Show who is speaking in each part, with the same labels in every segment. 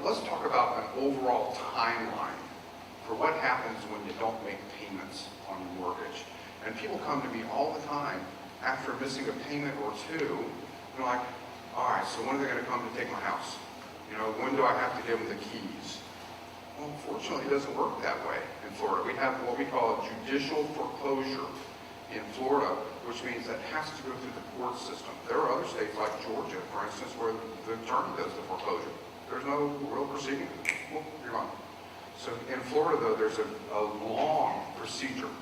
Speaker 1: let's talk about an overall timeline for what happens when you don't make payments on your mortgage. And people come to me all the time after missing a payment or two. They're like, all right, so when are they going to come to take my house? You know, when do I have to give them the keys? Well, unfortunately, it doesn't work that way in Florida. We have what we call a judicial foreclosure in Florida, which means that has to go through the court system. There are other states like Georgia, for instance, where the attorney does the foreclosure. There's no real proceeding. Well, you're on. So in Florida, though, there's a long procedure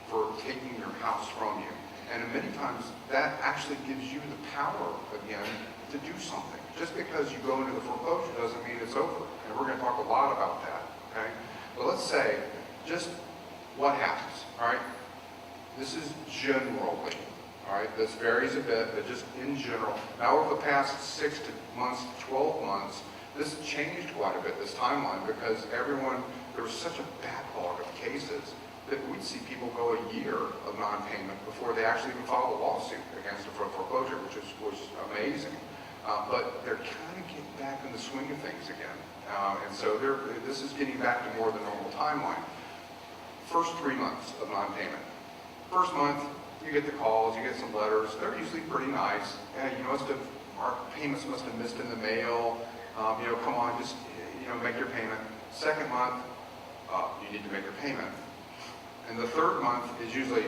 Speaker 1: for taking your house from you. And many times, that actually gives you the power, again, to do something. Just because you go into the foreclosure doesn't mean it's over. And we're going to talk a lot about that, okay? But let's say, just what happens, all right? This is generally, all right? This varies a bit, but just in general. Now, over the past 6 months, 12 months, this changed quite a bit, this timeline, because there was such a backlog of cases that we'd see people go a year of non-payment before they actually even filed a lawsuit against a foreclosure, which was amazing. But they're kind of getting back in the swing of things again. And so this is getting back to more of the normal timeline. First 3 months of non-payment. First month, you get the calls, you get some letters. They're usually pretty nice. Hey, our payments must have missed in the mail. Come on, just, make your payment. Second month, you need to make your payment. And the third month is usually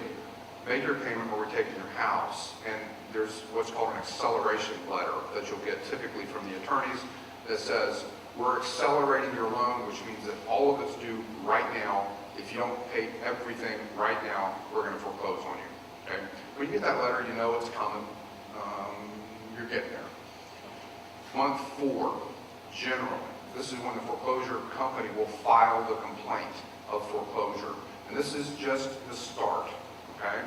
Speaker 1: make your payment or we're taking your house. And there's what's called an acceleration letter that you'll get typically from the attorneys that says, we're accelerating your loan, which means that all of it's due right now. If you don't pay everything right now, we're going to foreclose on you. Okay? When you get that letter, you know it's coming. You're getting there. Month 4, generally, this is when the foreclosure company will file the complaint of foreclosure. And this is just the start, okay?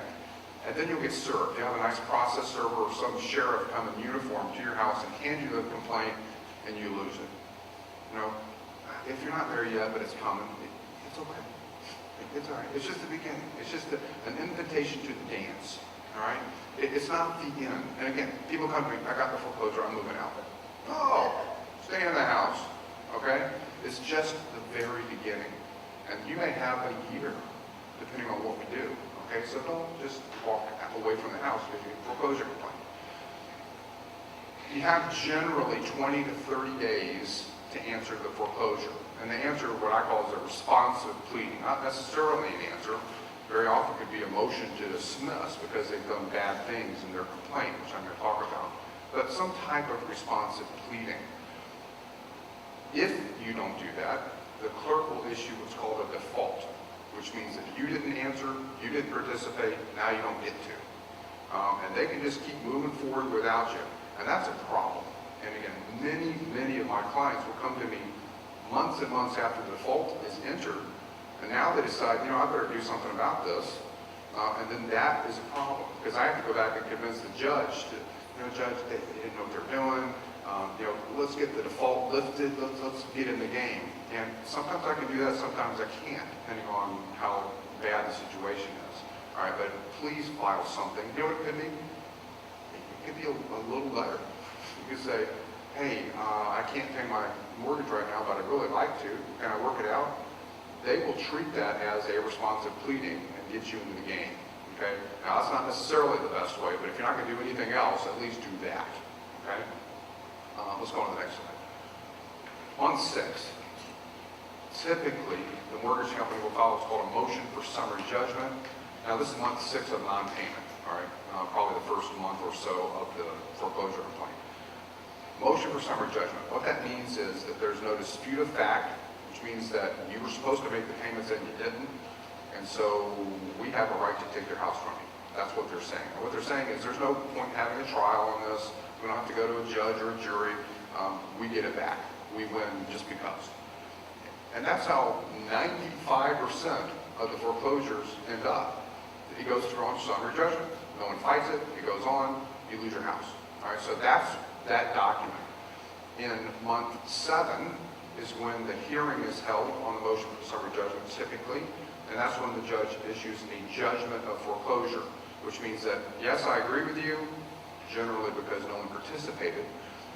Speaker 1: And then you'll get served. You have a nice process server or some sheriff come in uniform to your house and hand you the complaint, and you lose it. If you're not there yet, but it's coming, it's okay. It's all right. It's just the beginning. It's just an invitation to the dance, all right? It's not the end. And again, people come to me, I got the foreclosure, I'm moving out. Oh, stay in the house, okay? It's just the very beginning. And you may have a year, depending on what we do, okay? So don't just walk away from the house because you get a foreclosure complaint. You have generally 20 to 30 days to answer the foreclosure. And the answer, what I call is a responsive pleading, not necessarily an answer. Very often could be a motion to dismiss because they've done bad things in their complaint, which I'm going to talk about. But some type of responsive pleading. If you don't do that, the clerk will issue what's called a default, which means that you didn't answer, you didn't participate, now you don't get to. And they can just keep moving forward without you. And that's a problem. And again, many of my clients will come to me months and months after the default is entered, and now they decide, I better do something about this. And then that is a problem, because I have to go back and convince the judge to, Judge, they didn't know what they're doing. Let's get the default lifted. Let's get in the game. And sometimes I can do that, sometimes I can't, depending on how bad the situation is. All right, but please file something. You know what it could be? It could be a little letter. You could say, hey, I can't pay my mortgage right now, but I'd really like to. Can I work it out? They will treat that as a responsive pleading and get you into the game. Okay? Now, that's not necessarily the best way, but if you're not going to do anything else, at least do that. Okay? Let's go on to the next slide. Month 6. Typically, the mortgage company will file what's called a motion for summary judgment. Now, this is month 6 of non-payment. All right? Probably the first month or so of the foreclosure complaint. Motion for summary judgment. What that means is that there's no dispute of fact, which means that you were supposed to make the payments and you didn't. And so we have a right to take your house from you. That's what they're saying. And what they're saying is there's no point in having a trial on this. We don't have to go to a judge or a jury. We get it back. We win just because. And that's how 95% of the foreclosures end up. It goes through on summary judgment. No one fights it. It goes on. You lose your house. All right, so that's that document. In month 7 is when the hearing is held on the motion for summary judgment typically. And that's when the judge issues a judgment of foreclosure, which means that, yes, I agree with you, generally because no one participated.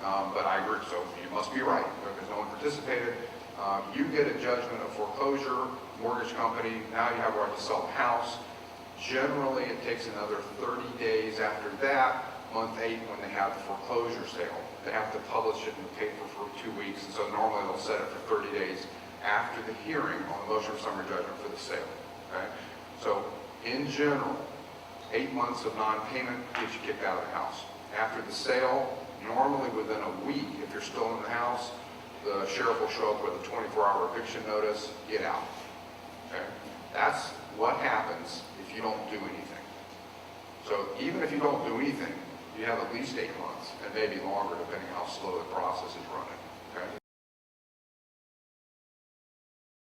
Speaker 1: But I agree, so you must be right, because no one participated. You get a judgment of foreclosure, mortgage company, now you have a right to sell the house. Generally, it takes another 30 days after that, month 8, when they have the foreclosure sale. They have to publish it in the paper for 2 weeks, and so normally they'll set it for 30 days after the hearing on the motion for summary judgment for the sale. Okay? So, in general, 8 months of non-payment gets you kicked out of the house. After the sale, normally within a week, if you're still in the house, the sheriff will show up with a 24-hour eviction notice, get out. Okay? That's what happens if you don't do anything. So even if you don't do anything, you have at least 8 months, and maybe longer, depending on how slow the process is running.